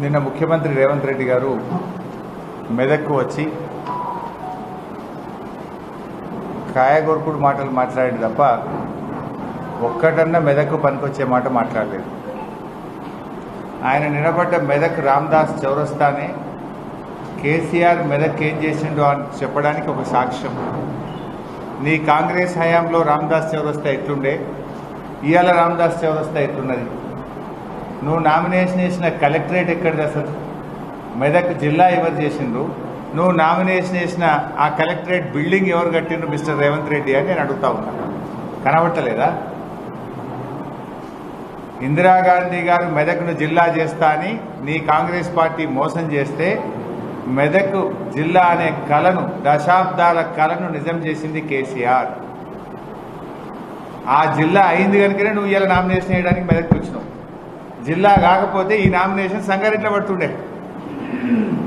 నిన్న ముఖ్యమంత్రి రేవంత్ రెడ్డి గారు మెదక్కు వచ్చి కాయగొరుకుడు మాటలు మాట్లాడి తప్ప ఒక్కటన్నా మెదక్కు పనికొచ్చే మాట మాట్లాడలేదు. ఆయన నిలబడ్డ మెదక్ రామ్దాస్ చౌరస్తానే కేసీఆర్ మెదక్ ఏం చేసిండో అని చెప్పడానికి ఒక సాక్ష్యం. నీ కాంగ్రెస్ హయాంలో రామ్దాస్ చౌరస్తా ఎట్లుండే, ఇవాళ రామ్దాస్ చౌరస్తా ఎట్లున్నది? నువ్వు నామినేషన్ వేసిన కలెక్టరేట్ ఎక్కడిది? అసలు మెదక్ జిల్లా ఎవరు చేసిండ్రు? నువ్వు నామినేషన్ వేసిన ఆ కలెక్టరేట్ బిల్డింగ్ ఎవరు కట్టిండ్రు మిస్టర్ రేవంత్ రెడ్డి అని నేను అడుగుతా ఉన్నా. కనబట్టలేదా? ఇందిరాగాంధీ గారు మెదక్ను జిల్లా చేస్తా అని నీ కాంగ్రెస్ పార్టీ మోసం చేస్తే మెదక్ జిల్లా అనే కలను, దశాబ్దాల కలను నిజం చేసింది కేసీఆర్. ఆ జిల్లా అయింది కనుకనే నువ్వు ఇలా నామినేషన్ వేయడానికి మెదక్కి వచ్చినావు. జిల్లా కాకపోతే ఈ నామినేషన్ సంగారెడ్డిలో పడుతుండే.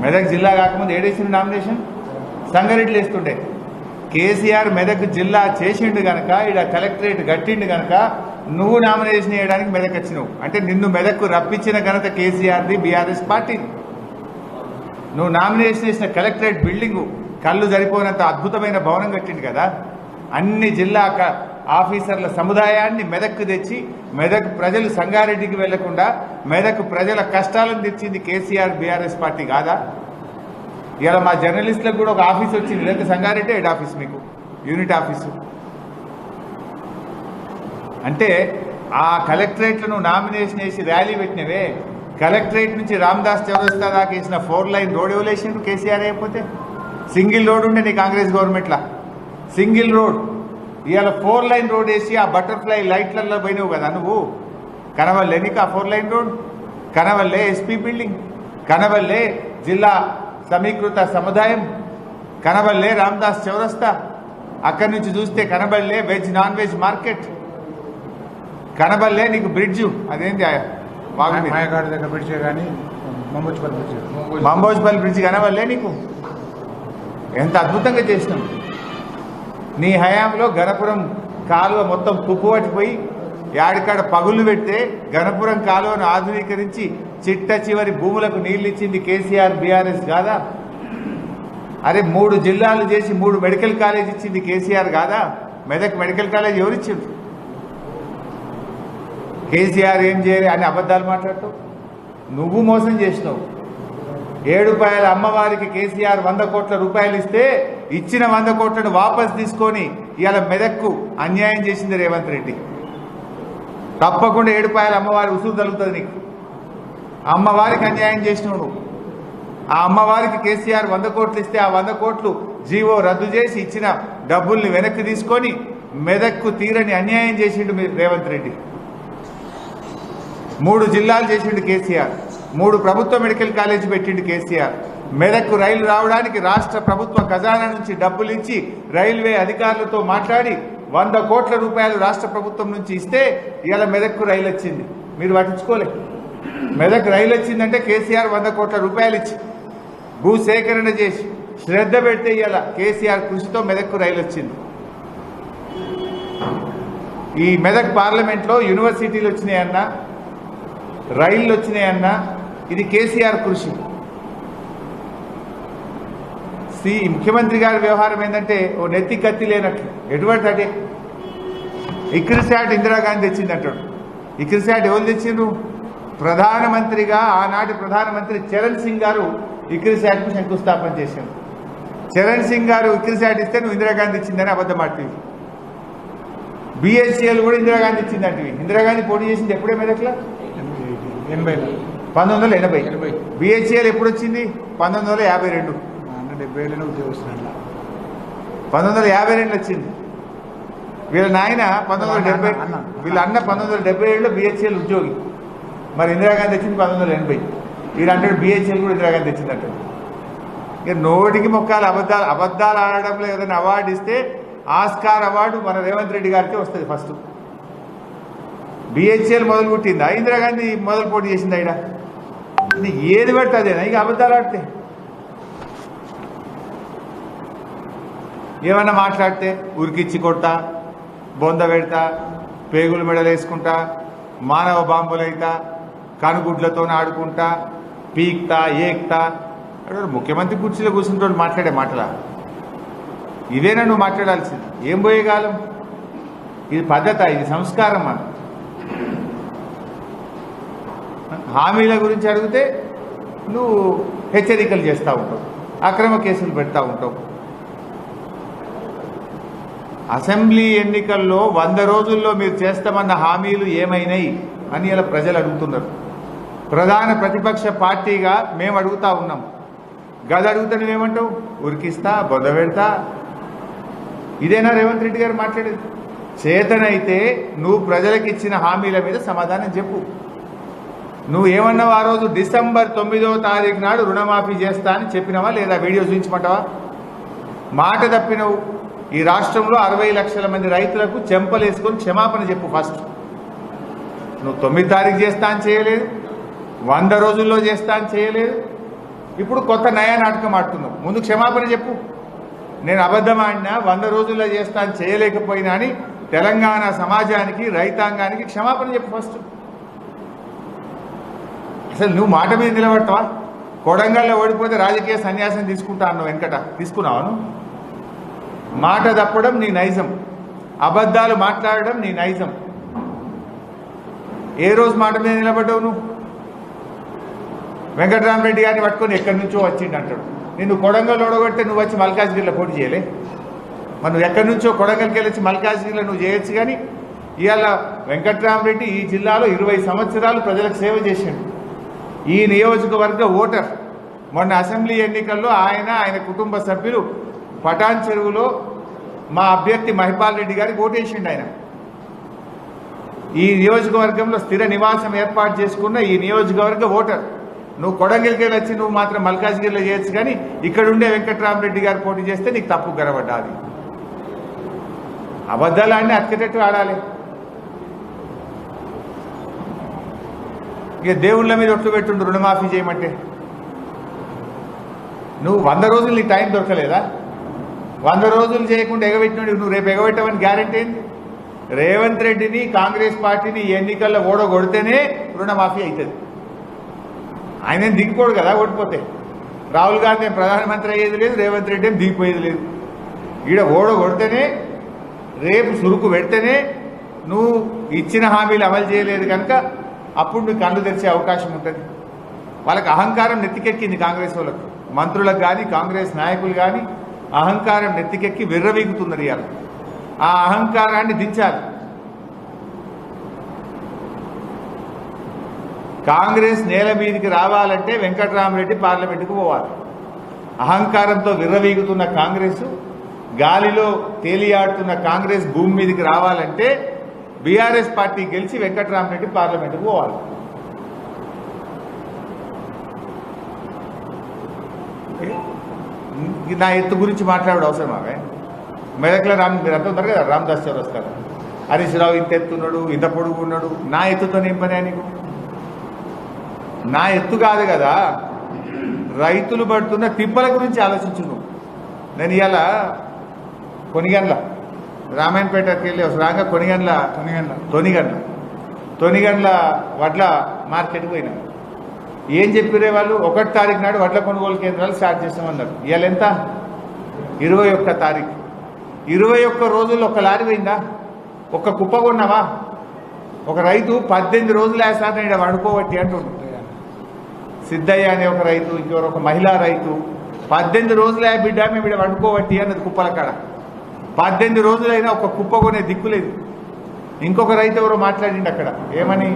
మెదక్ జిల్లా కాకముందు ఏడేసిన నామినేషన్ సంగారెడ్డిలో వేస్తుండే. కేసీఆర్ మెదక్ జిల్లా చేసిండు కనుక, ఇక్కడ కలెక్టరేట్ కట్టిండు కనుక నువ్వు నామినేషన్ వేయడానికి మెదక్ వచ్చినావు. అంటే నిన్ను మెదక్కు రప్పించిన ఘనత కేసీఆర్ది, బీఆర్ఎస్ పార్టీది. నువ్వు నామినేషన్ వేసిన కలెక్టరేట్ బిల్డింగు కళ్ళు సరిపోయినంత అద్భుతమైన భవనం కట్టిండు కదా. అన్ని జిల్లా ఆఫీసర్ల సముదాయాన్ని మెదక్కు తెచ్చి మెదక్ ప్రజలు సంగారెడ్డికి వెళ్లకుండా మెదక్ ప్రజల కష్టాలను తెచ్చింది కేసీఆర్, బీఆర్ఎస్ పార్టీ కాదా? ఇలా మా జర్నలిస్టులకు కూడా ఒక ఆఫీస్ వచ్చింది. లేదా సంగారెడ్డి హెడ్ ఆఫీస్, మీకు యూనిట్ ఆఫీసు. అంటే ఆ కలెక్టరేట్లను నామినేషన్ వేసి ర్యాలీ పెట్టినవే, కలెక్టరేట్ నుంచి రామ్దాస్ చౌరస్తా దాకా వేసిన 4 లైన్ రోడ్ ఎవలేసిండు కేసీఆర్? అయిపోతే సింగిల్ రోడ్ ఉండే నీ కాంగ్రెస్ గవర్నమెంట్లా, సింగిల్ రోడ్. ఇవాళ 4 లైన్ రోడ్ వేసి ఆ బటర్ఫ్లై లైట్లలో పోయినావు కదా నువ్వు. కనవల్లే నీకు ఆ 4 లైన్ రోడ్? కనవల్లే ఎస్పీ బిల్డింగ్? కనవల్లే జిల్లా సమీకృత సముదాయం? కనవల్లే రామ్దాస్ చౌరస్తా? అక్కడి నుంచి చూస్తే కనబడలే వెజ్ నాన్ వెజ్ మార్కెట్? కనబడలే నీకు బ్రిడ్జు? అదేంటి బ్రిడ్జ్ కానీ మంబోజ్పల్లి బ్రిడ్జ్ కనబడలే నీకు? ఎంత అద్భుతంగా చేసినాం. నీ హయాంలో గణపురం కాలువ మొత్తం తుప్పుపట్టిపోయి యాడికాడ పగుళ్ళు పెడితే గణపురం కాలువను ఆధునీకరించి చిట్ట చివరి భూములకు నీళ్లు ఇచ్చింది కేసీఆర్, బీఆర్ఎస్ కాదా? అరే 3 జిల్లాలు చేసి 3 మెడికల్ కాలేజ్ ఇచ్చింది కేసీఆర్ కాదా? మెదక్ మెడికల్ కాలేజ్ ఎవరిచ్చింది? కేసీఆర్ ఏం చేయలే అని అబద్ధాలు మాట్లాడుతావు. నువ్వు మోసం చేసినావు. 7 రూపాయల అమ్మవారికి కేసీఆర్ 100 కోట్ల రూపాయలు ఇస్తే ఇచ్చిన 100 కోట్లను వాపస్ తీసుకొని ఇవాళ మెదక్కు అన్యాయం చేసింది రేవంత్ రెడ్డి. తప్పకుండా 7 రూపాయల అమ్మవారి ఉసురు తగులుతుంది నీకు. అమ్మవారికి అన్యాయం చేసినావు నువ్వు. ఆ అమ్మవారికి కేసీఆర్ 100 కోట్లు ఇస్తే ఆ 100 కోట్లు జీవో రద్దు చేసి ఇచ్చిన డబ్బుల్ని వెనక్కి తీసుకొని మెదక్కు తీరని అన్యాయం చేసిండు రేవంత్ రెడ్డి. 3 జిల్లాలు చేసిండు కేసీఆర్, 3 ప్రభుత్వ మెడికల్ కాలేజీ పెట్టిండు కేసీఆర్. మెదక్కు రైలు రావడానికి రాష్ట్ర ప్రభుత్వ ఖజానా నుంచి డబ్బులు ఇచ్చి రైల్వే అధికారులతో మాట్లాడి 100 కోట్ల రూపాయలు రాష్ట్ర ప్రభుత్వం నుంచి ఇస్తే ఇవాళ మెదక్కు రైలు వచ్చింది. మీరు పట్టించుకోలే. మెదక్ రైలు వచ్చిందంటే కేసీఆర్ 100 కోట్ల రూపాయలు ఇచ్చి భూసేకరణ చేసి శ్రద్ధ పెడితే ఇవాళ కేసీఆర్ కృషితో మెదక్కు రైలు వచ్చింది. ఈ మెదక్ పార్లమెంట్లో యూనివర్సిటీలు వచ్చినాయన్నా, రైళ్లు వచ్చినాయన్నా ఇది కేసీఆర్ కృషి. ముఖ్యమంత్రి గారి వ్యవహారం ఏంటంటే ఓ నెత్తి కత్తి లేనట్లు. ఎటువంటి అంటే ఇక్రిసాట్ ఇందిరాగాంధీ తెచ్చింది అంటాడు. ఇక్రిసాట్ ఎవరు తెచ్చిండ్రు? ప్రధానమంత్రిగా ఆనాటి ప్రధానమంత్రి చరణ్ సింగ్ గారు ఇక్రిసాట్కు శంకుస్థాపన చేశారు. చరణ్ సింగ్ గారు ఇక్రిసాట్ ఇస్తే నువ్వు ఇందిరాగాంధీ ఇచ్చిందని అబద్ధం ఆడుతుంది. బిహెచ్ఎల్ కూడా ఇందిరాగాంధీ ఇచ్చిందంటివి. ఇందిరాగాంధీ పోటీ చేసింది ఎప్పుడే మెదక్లా? 1980. బిహెచ్ఎల్ ఎప్పుడు వచ్చింది? 1952. 1952 వచ్చింది. వీళ్ళ నాయన 1970, వీళ్ళ అన్న 1977లో బిహెచ్ఎల్ ఉద్యోగి. మరి ఇందిరాగాంధీ వచ్చింది 1980. వీళ్ళు అంటాడు బిహెచ్ఎల్ కూడా ఇందిరాగాంధీ వచ్చిందంట. ఇక నోటికి మొక్కాలు అబద్ధాలు ఆడడంలో ఏదైనా అవార్డు ఇస్తే ఆస్కార్ అవార్డు మన రేవంత్ రెడ్డి గారికి వస్తుంది ఫస్ట్. బిహెచ్ఎల్ మొదలు పుట్టిందా? ఇందిరాగాంధీ మొదలు పోటీ చేసింది. అయినా ఏది పడితే అదేనా? ఇక అబద్ధాలు ఆడితే ఏమన్నా మాట్లాడితే ఉరికిచ్చి కొడతా, బొంద పెడతా, పేగులు మెడలు వేసుకుంటా, మానవ బాంబులైతా, కనుగుడ్లతో ఆడుకుంటా, పీక్తా ఏక్తా అంటే ముఖ్యమంత్రి కుర్చీలో కూర్చుంటూ మాట్లాడే మాటలా? ఇవేనా నువ్వు మాట్లాడాల్సింది? ఏం పోయే కాలం ఇది? పద్ధత? ఇది సంస్కారమా? హామీల గురించి అడిగితే నువ్వు హెచ్చరికలు చేస్తూ ఉంటావు, అక్రమ కేసులు పెడతా ఉంటావు. అసెంబ్లీ ఎన్నికల్లో 100 రోజుల్లో మీరు చేస్తామన్న హామీలు ఏమైనాయి అని ఇలా ప్రజలు అడుగుతున్నారు. ప్రధాన ప్రతిపక్ష పార్టీగా మేము అడుగుతా ఉన్నాం. గది అడుగుతా నువ్వేమంటావు? ఉరికిస్తా, బొద్ద పెడతా. ఇదేనా రేవంత్ రెడ్డి గారు మాట్లాడేది? చేతనైతే నువ్వు ప్రజలకు ఇచ్చిన హామీల మీద సమాధానం చెప్పు. నువ్వు ఏమన్నావు ఆ రోజు? డిసెంబర్ 9వ తారీఖు నాడు రుణమాఫీ చేస్తా అని చెప్పినావా లేదా? వీడియో చూపించమంటావా? మాట తప్పినవు. ఈ రాష్ట్రంలో 60 లక్షల మంది రైతులకు చెంపలేసుకొని క్షమాపణ చెప్పు ఫస్ట్. నువ్వు 9 తారీఖు చేస్తా అని చేయలేదు, 100 రోజుల్లో చేస్తా అని చేయలేదు. ఇప్పుడు కొత్త నయా నాటకం ఆడుతున్నావు. ముందు క్షమాపణ చెప్పు. నేను అబద్ధం ఆడినా, 100 రోజుల్లో చేస్తా అని చేయలేకపోయినా అని తెలంగాణ సమాజానికి, రైతాంగానికి క్షమాపణ చెప్పు ఫస్ట్. అసలు నువ్వు మాట మీద నిలబడతావా? కొడంగల్లో ఓడిపోతే రాజకీయ సన్యాసం తీసుకుంటా అన్నావు వెనకట, తీసుకున్నావా నువ్వు? మాట తప్పడం నీ నైజం, అబద్ధాలు మాట్లాడడం నీ నైజం. ఏ రోజు మాట మీద నిలబడ్డావు నువ్వు? వెంకటరామరెడ్డి గారిని పట్టుకొని ఎక్కడి నుంచో వచ్చిండు అంటాడు. నిన్ను కొడంగల్ ఓడగొడితే నువ్వు వచ్చి మల్కాజ్గిరిలో పోటీ చేయలే? మరి నువ్వు ఎక్కడి నుంచో కొడంగల్కి వెళ్ళొచ్చి మల్కాజ్గిరిలో నువ్వు చేయొచ్చు. కానీ ఇవాళ వెంకటరామరెడ్డి ఈ జిల్లాలో 20 సంవత్సరాలు ప్రజలకు సేవ చేసిండు. ఈ నియోజకవర్గ ఓటర్. మొన్న అసెంబ్లీ ఎన్నికల్లో ఆయన కుటుంబ సభ్యులు పటాన్ చెరువులో మా అభ్యర్థి మహిపాల్ రెడ్డి గారికి ఓటేసిండు. ఆయన ఈ నియోజకవర్గంలో స్థిర నివాసం ఏర్పాటు చేసుకున్న ఈ నియోజకవర్గ ఓటర్. నువ్వు కొడంగల్కి వచ్చి నువ్వు మాత్రం మల్కాజ్గిరిలో చేయొచ్చు. కానీ ఇక్కడుండే వెంకటరామరెడ్డి గారు పోటీ చేస్తే నీకు తప్పు గరవడ్డాది. అబద్ధాలు ఆడిని అతికేటట్టు ఆడాలి. ఇక దేవుళ్ళ మీద ఒట్లు పెట్టుండు రుణమాఫీ చేయమంటే. నువ్వు 100 రోజులు నీ టైం దొరకలేదా? 100 రోజులు చేయకుండా ఎగబెట్టినాడు. నువ్వు రేపు ఎగబెట్టవని గ్యారెంటీ ఏంది? రేవంత్ రెడ్డిని, కాంగ్రెస్ పార్టీని ఈ ఎన్నికల్లో ఓడగొడితేనే రుణమాఫీ అవుతుంది. ఆయన దిగిపోడు కదా ఓడిపోతే. రాహుల్ గాంధీ ఏం ప్రధానమంత్రి అయ్యేది లేదు, రేవంత్ రెడ్డి ఏం దిగిపోయేది లేదు. ఈడ ఓడగొడితేనే, రేపు సురుకు పెడితేనే నువ్వు ఇచ్చిన హామీలు అమలు చేయలేదు కనుక అప్పుడు నువ్వు కళ్ళు తెరిచే అవకాశం ఉంటుంది. వాళ్ళకి అహంకారం నెత్తికెక్కింది. కాంగ్రెస్ వాళ్ళకు, మంత్రులకు కానీ కాంగ్రెస్ నాయకులు కానీ అహంకారం నెత్తికెక్కి విర్రవీగుతున్నారు. ఇవాళ ఆ అహంకారాన్ని దించాలి. కాంగ్రెస్ నేల మీదకి రావాలంటే వెంకటరామరెడ్డి పార్లమెంటుకు పోవాలి. అహంకారంతో విర్రవీగుతున్న కాంగ్రెస్, గాలిలో తేలియాడుతున్న కాంగ్రెస్ భూమి మీదకి రావాలంటే బీఆర్ఎస్ పార్టీ గెలిచి వెంకటరామరెడ్డి పార్లమెంటుకు పోవాలి. నా ఎత్తు గురించి మాట్లాడే అవసరం ఆమె. మెదక్లో మీరు అంత ఉన్నారు కదా, రామదాస్ చౌరస్తాలో హరీష్ రావు ఇంత ఎత్తున్నాడు, ఇంత పొడుగు ఉన్నాడు. నా ఎత్తుతో ఏం పని నీకు? నా ఎత్తు కాదు కదా, రైతులు పడుతున్న తిప్పల గురించి ఆలోచించు నువ్వు. నేను ఇవాళ కొనిగండ్ల రామాయణపేటకి వెళ్ళి రాగా తొనిగండ్ల వడ్ల మార్కెట్కి పోయినా. ఏం చెప్పిరే వాళ్ళు? 1వ తారీఖు నాడు వడ్ల కొనుగోలు కేంద్రాలు స్టార్ట్ చేస్తామన్నారు. ఇవాళ ఎంత? 21వ తారీఖు. 21 రోజుల్లో ఒక లారీ పోయిందా? ఒక కుప్ప కొన్నావా? ఒక రైతు 18 రోజులు వేస్తాను ఇక్కడ వండుకోబట్టి అంటుండు. సిద్ధయ్య అనే ఒక రైతు, ఇంకొక మహిళా రైతు 18 రోజులే బిడ్డ మేము ఇక్కడ వండుకోబట్టి అన్నది కుప్పల కాడ. 18 రోజులైనా ఒక కుప్ప కొనే దిక్కులేదు. ఇంకొక రైతు ఎవరో మాట్లాడిండు అక్కడ. ఏమని?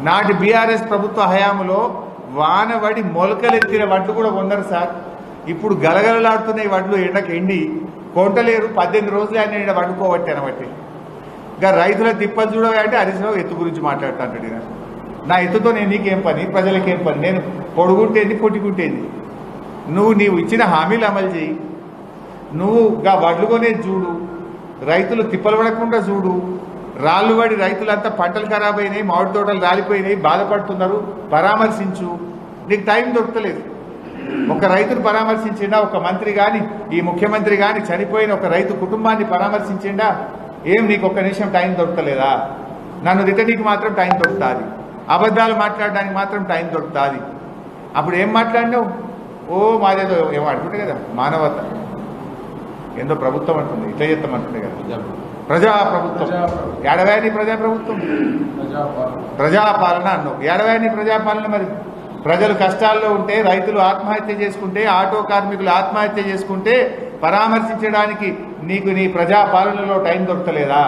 నాటి బీఆర్ఎస్ ప్రభుత్వ హయాంలో వానబడి మొలకలెత్తిన వడ్లు కూడా కొన్నారు సార్. ఇప్పుడు గలగలలాడుతున్నాయి వడ్లు, ఎండకు ఎండి కొంటలేరు. 18 రోజులే ఆయన ఇక్కడ వండుకోబట్టి అనబట్టి. ఇంకా రైతుల తిప్పలు చూడవే అంటే హరీశ్రావు ఎత్తు గురించి మాట్లాడుతాంటాడు. నా ఎత్తుతో నేను నీకేం పని, ప్రజలకేం పని? నేను పొడుగుంటేంది, పొట్టిగుంటేంది? నీవు ఇచ్చిన హామీలు అమలు చేయి. నువ్వు గా వడ్లు కొనేది చూడు, రైతులు తిప్పలు పడకుండా చూడు. రాళ్ళు పడి రైతులంతా పంటలు ఖరాబ్ అయినాయి, మామిడి తోటలు రాలిపోయినాయి, బాధపడుతున్నారు, పరామర్శించు. నీకు టైం దొరకలేదు. ఒక రైతును పరామర్శించిండా ఒక మంత్రి కానీ, ఈ ముఖ్యమంత్రి కానీ చనిపోయిన ఒక రైతు కుటుంబాన్ని పరామర్శించిండా? ఏం నీకు ఒక్క నిమిషం టైం దొరకలేదా? నన్ను తిట్టడానికి మాత్రం టైం దొరుకుతుంది, అబద్ధాలు మాట్లాడడానికి మాత్రం టైం దొరుకుతుంది. అప్పుడు ఏం మాట్లాడినావు? ఓ మాదేదో ఏమో అంటుంటే కదా, మానవత ఏందో ప్రభుత్వం అంటుంది, ఇట్లా చేస్తామంటుండే కదా, ప్రజాప్రభుత్వం. ఏడవేని ప్రజాప్రభుత్వం, ప్రజాపాలన అన్నావు. ఏడవేని ప్రజాపాలన. మరి ప్రజలు కష్టాల్లో ఉంటే, రైతులు ఆత్మహత్య చేసుకుంటే, ఆటో కార్మికులు ఆత్మహత్య చేసుకుంటే పరామర్శించడానికి నీకు నీ ప్రజాపాలనలో టైం దొరకలేదా?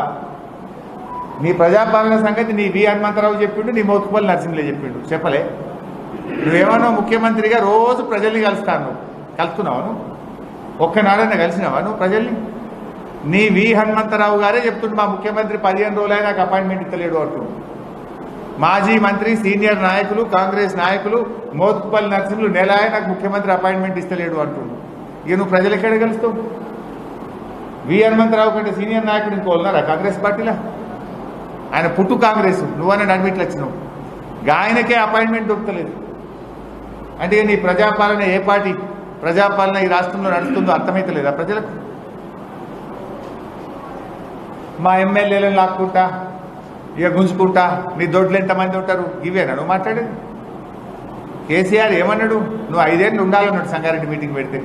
నీ ప్రజాపాలన సంగతి నీ వి హనుమంతరావు చెప్పిండు, నీ మోతుపల్లి నరసింహులే చెప్పిండు. చెప్పలే? నువ్వేమన్నా ముఖ్యమంత్రిగా రోజు ప్రజల్ని కలుస్తాను, కలుస్తున్నావా? నువ్వు ఒక్కనాడైనా కలిసినావా నువ్వు ప్రజల్ని? నీ వి హనుమంతరావు గారే చెప్తుండు, మా ముఖ్యమంత్రి 15 రోజులైనా నాకు అపాయింట్మెంట్ ఇస్తలేడు అంటుండు. మాజీ మంత్రి, సీనియర్ నాయకులు, కాంగ్రెస్ నాయకులు, మోతుపల్లి నరసింహులు నెల నాకు ముఖ్యమంత్రి అపాయింట్మెంట్ ఇస్తలేడు అంటుండు. ఇక నువ్వు ప్రజలు ఎక్కడ కలుస్తావు? వి హనుమంతరావు కంటే సీనియర్ నాయకుడు ఇంకో ఉన్నారా కాంగ్రెస్ పార్టీలో? ఆయన పుట్టు కాంగ్రెస్, నువ్వన్నా నడిమిట్లు వచ్చినావు. ఆయనకే అపాయింట్మెంట్ దొరకలేదు అంటే నీ ప్రజాపాలన ఏ పార్టీ ప్రజాపాలన ఈ రాష్ట్రంలో నడుస్తుందో అర్థమైతలేదా ప్రజలకు? మా ఎమ్మెల్యేలను లాక్కుంటా, ఇక గుంజుకుంటా, నీ దొడ్లు ఎంతమంది ఉంటారు, ఇవేనా నువ్వు మాట్లాడేది? కేసీఆర్ ఏమన్నాడు? నువ్వు 5 ఏళ్ళు ఉండాలన్నాడు సంగారెడ్డి మీటింగ్ పెడితే.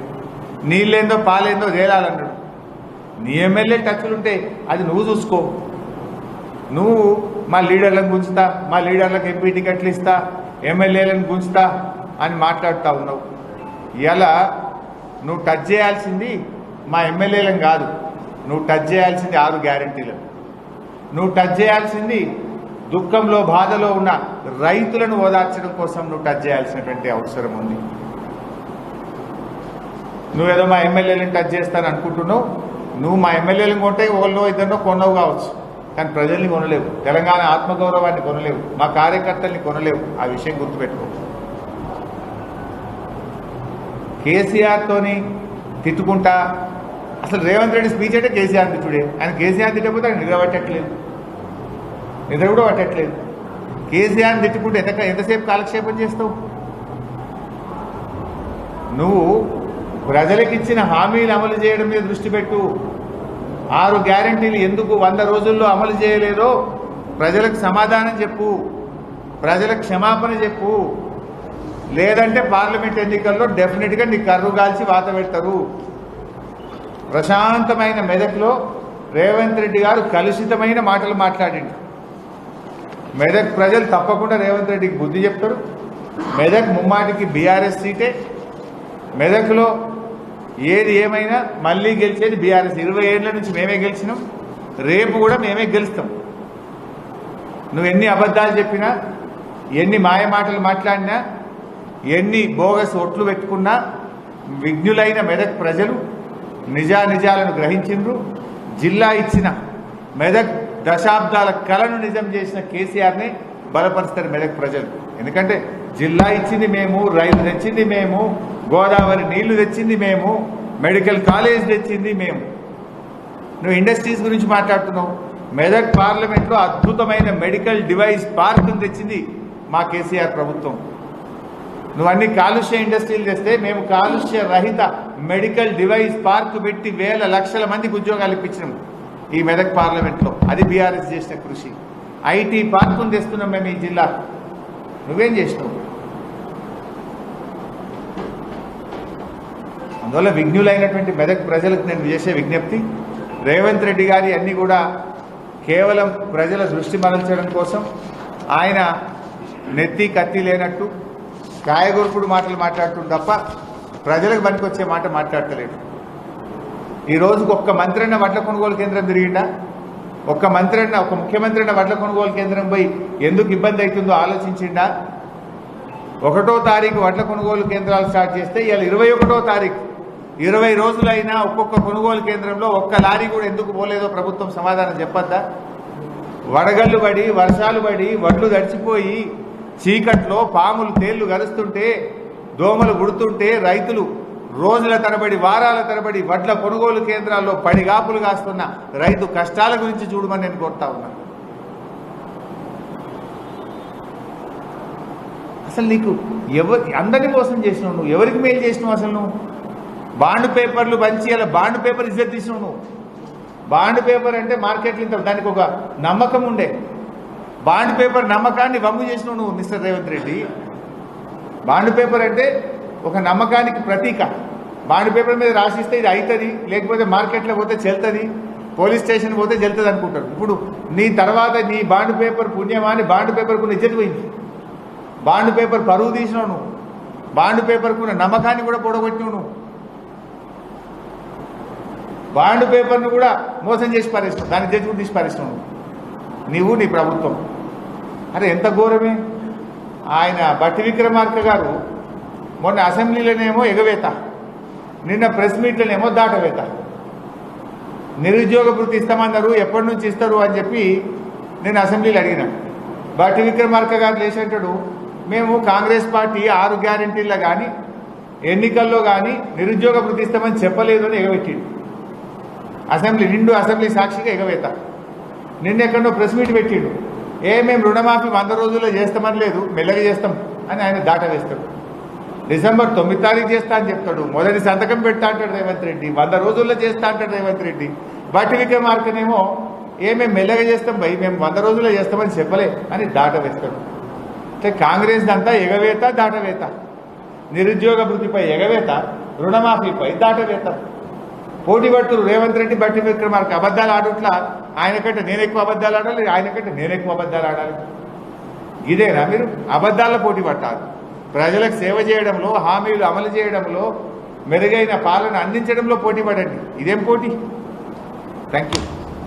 నీళ్ళేందో పాలేందో తేలాలన్నాడు. నీ ఎమ్మెల్యే టచ్లుంటే అది నువ్వు చూసుకో. నువ్వు మా లీడర్లను గుంచుతా, మా లీడర్లకు ఎంపీ టికెట్లు ఇస్తా, ఎమ్మెల్యేలను గుంచుతా అని మాట్లాడుతూ ఉన్నావు. ఇలా నువ్వు టచ్ చేయాల్సింది మా ఎమ్మెల్యేలను కాదు, నువ్వు టచ్ చేయాల్సింది 6 గ్యారంటీలను. నువ్వు టచ్ చేయాల్సింది దుఃఖంలో బాధలో ఉన్న రైతులను ఓదార్చడం కోసం నువ్వు టచ్ చేయాల్సినటువంటి అవసరం ఉంది. నువ్వేదో మా ఎమ్మెల్యేలను టచ్ చేస్తాను అనుకుంటున్నావు. నువ్వు మా ఎమ్మెల్యేలను కొంటే ఒకళ్ళో ఇద్దరినో కొనవు కావచ్చు, కానీ ప్రజల్ని కొనలేవు, తెలంగాణ ఆత్మగౌరవాన్ని కొనలేవు, మా కార్యకర్తల్ని కొనలేవు. ఆ విషయం గుర్తుపెట్టుకో. కేసీఆర్తోని తిట్టుకుంటా, అసలు రేవంత్ రెడ్డి స్పీచ్ అంటే కేసీఆర్ తిట్టుడే. ఆయన కేసీఆర్ తిట్టకపోతే ఆయన నిద్ర పట్టట్లేదు, నిద్ర కూడా పట్టట్లేదు. కేసీఆర్ని తిట్టుకుంటే ఎంతసేపు కాలక్షేపం చేస్తావు? నువ్వు ప్రజలకు ఇచ్చిన హామీలు అమలు చేయడం మీద దృష్టి పెట్టు. 6 గ్యారంటీలు ఎందుకు 100 రోజుల్లో అమలు చేయలేదో ప్రజలకు సమాధానం చెప్పు, ప్రజలకు క్షమాపణ చెప్పు. లేదంటే పార్లమెంట్ ఎన్నికల్లో డెఫినెట్గా నీ కర్రు కాల్చి వాత పెడతారు. ప్రశాంతమైన మెదక్లో రేవంత్ రెడ్డి గారు కలుషితమైన మాటలు మాట్లాడిండు. మెదక్ ప్రజలు తప్పకుండా రేవంత్ రెడ్డికి బుద్ధి చెప్తారు. మెదక్ ముమ్మాటికి బీఆర్ఎస్ సీటే. మెదక్లో ఏది ఏమైనా మళ్ళీ గెలిచేది బీఆర్ఎస్. 20 ఏళ్ల నుంచి మేమే గెలిచినాం, రేపు కూడా మేమే గెలుస్తాం. నువ్వు ఎన్ని అబద్ధాలు చెప్పినా, ఎన్ని మాయ మాటలు మాట్లాడినా, ఎన్ని బోగస్ ఓట్లు పెట్టుకున్నా విఘ్నులైన మెదక్ ప్రజలు నిజానిజాలను గ్రహించిండ్రు. జిల్లా ఇచ్చిన మెదక్ దశాబ్దాల కళను నిజం చేసిన కేసీఆర్ని బలపరుస్తారు మెదక్ ప్రజలు. ఎందుకంటే జిల్లా ఇచ్చింది మేము, రైలు తెచ్చింది మేము, గోదావరి నీళ్లు తెచ్చింది మేము, మెడికల్ కాలేజ్ తెచ్చింది మేము. నువ్వు ఇండస్ట్రీస్ గురించి మాట్లాడుతున్నావు. మెదక్ పార్లమెంట్లో అద్భుతమైన మెడికల్ డివైస్ పార్క్ను తెచ్చింది మా కేసీఆర్ ప్రభుత్వం. నువ్వు అన్ని కాలుష్య ఇండస్ట్రీలు తెస్తే మేము కాలుష్య రహిత మెడికల్ డివైస్ పార్క్ పెట్టి వేల లక్షల మందికి ఉద్యోగాలు ఇప్పించినాం ఈ మెదక్ పార్లమెంట్లో. అది బీఆర్ఎస్ చేసిన కృషి. ఐటీ పార్కును తెస్తున్నాం మేము ఈ జిల్లా. నువ్వేం చేసినావు? అందువల్ల విఘ్నులైనటువంటి మెదక్ ప్రజలకు నేను చేసే విజ్ఞప్తి, రేవంత్ రెడ్డి గారి అన్నీ కూడా కేవలం ప్రజల దృష్టి మరల్చడం కోసం ఆయన నెత్తి కత్తి లేనట్టు కాయగొరుకుడు మాటలు మాట్లాడుతుంది తప్ప ప్రజలకు పనికొచ్చే మాట మాట్లాడతలేడు. ఈ రోజుకు ఒక్క మంత్రి అన్న వడ్ల కొనుగోలు కేంద్రం తిరిగిండా? ఒక్క ముఖ్యమంత్రి అన్న వడ్ల కొనుగోలు కేంద్రం పోయి ఎందుకు ఇబ్బంది అవుతుందో ఆలోచించిండా? 1వ తారీఖు వడ్ల కొనుగోలు కేంద్రాలు స్టార్ట్ చేస్తే ఇవాళ 21వ తారీఖు 20 రోజులైనా ఒక్కొక్క కొనుగోలు కేంద్రంలో ఒక్క లారీ కూడా ఎందుకు పోలేదో ప్రభుత్వం సమాధానం చెప్పద్దా? వడగళ్ళు పడి, వర్షాలు పడి, వడ్లు తడిచిపోయి, చీకట్లో పాములు తేళ్లు గరుస్తుంటే, దోమలు గుడుతుంటే రైతులు రోజుల తరబడి, వారాల తరబడి వడ్ల కొనుగోలు కేంద్రాల్లో పడిగాపులు కాస్తున్న రైతు కష్టాల గురించి చూడమని నేను కోరుతా ఉన్నా. అసలు నీకు అందరినీ మోసం చేసినావు నువ్వు. ఎవరికి మేలు చేసినావు? అసలు నువ్వు బాండ్ పేపర్లు పంచి అలా బాండ్ పేపర్ ఇజ్జత్ తీసినావు నువ్వు. బాండ్ పేపర్ అంటే మార్కెట్లో ఇంత దానికి ఒక నమ్మకం ఉండే. బాండ్ పేపర్ నమ్మకాన్ని వమ్ము చేసినావు నువ్వు mister Revanth Reddy. Bond paper అంటే ఒక నమ్మకానికి ప్రతీక. బాండ్ పేపర్ మీద రాసిస్తే ఇది అవుతుంది, లేకపోతే మార్కెట్లో పోతే చెల్తుంది, పోలీస్ స్టేషన్ పోతే చెల్తుంది అనుకుంటారు. ఇప్పుడు నీ తర్వాత నీ బాండ్ పేపర్ పుణ్యమాని బాండ్ పేపర్కు ఇజ్జత్ పోయింది. బాండ్ పేపర్ పరువు తీసినావు నువ్వు, బాండ్ పేపర్కున్న నమ్మకాన్ని కూడా పొడగొట్టినావు నువ్వు, బాండ్ పేపర్ను కూడా మోసం చేసి పారేసినావు, దాని జడ్జి కూడా తీసి పారేసినావు నువ్వు నీ ప్రభుత్వం. అరే ఎంత ఘోరమే. ఆయన బట్టి విక్రమార్క గారు మొన్న అసెంబ్లీలోనేమో ఎగవేత, నిన్న ప్రెస్ మీట్లోనేమో దాటవేత. నిరుద్యోగ భృతి ఇస్తామన్నారు, ఎప్పటి నుంచి ఇస్తారు అని చెప్పి నేను అసెంబ్లీలో అడిగిన. బట్టి విక్రమార్క గారు లేచేంటాడు, మేము కాంగ్రెస్ పార్టీ 6 గ్యారెంటీల్లో కానీ ఎన్నికల్లో కానీ నిరుద్యోగ భృతి ఇస్తామని చెప్పలేదు అని ఎగబెట్టిండు. నిండు అసెంబ్లీ సాక్షిగా ఎగవేత. నిన్నెక్కడో ప్రెస్ మీట్ పెట్టిండు, మేము రుణమాఫీ 100 రోజుల్లో చేస్తామని లేదు, మెల్లగా చేస్తాం అని ఆయన దాట వేస్తాడు. డిసెంబర్ 9 తారీఖు చేస్తా అని చెప్తాడు, మొదటి సంతకం పెడతా అంటాడు రేవంత్ రెడ్డి, 100 రోజుల్లో చేస్తా అంటాడు రేవంత్ రెడ్డి. బట్టి విక్రమార్కనేమో మేము మెల్లగా చేస్తాం భయ్, మేము 100 రోజుల్లో చేస్తామని చెప్పలే అని దాట వేస్తాడు. అంటే కాంగ్రెస్ అంతా ఎగవేత దాటవేత. నిరుద్యోగ భృతిపై ఎగవేత, రుణమాఫీపై దాటవేత. పోటీ పడుతురు రేవంత్ రెడ్డి బట్టి విక్రమార్క. అబద్ధాలు ఆడుట్లా ఆయనకంటే నేను ఎక్కువ అబద్ధాలు ఆడాలి, ఆయనకంటే నేను ఎక్కువ అబద్ధాలు ఆడాలి. ఇదేనా మీరు? అబద్ధాల పోటీ పట్టాలి. ప్రజలకు సేవ చేయడంలో, హామీలు అమలు చేయడంలో, మెరుగైన పాలన అందించడంలో పోటీ పడండి. ఇదేం పోటీ? Thank you.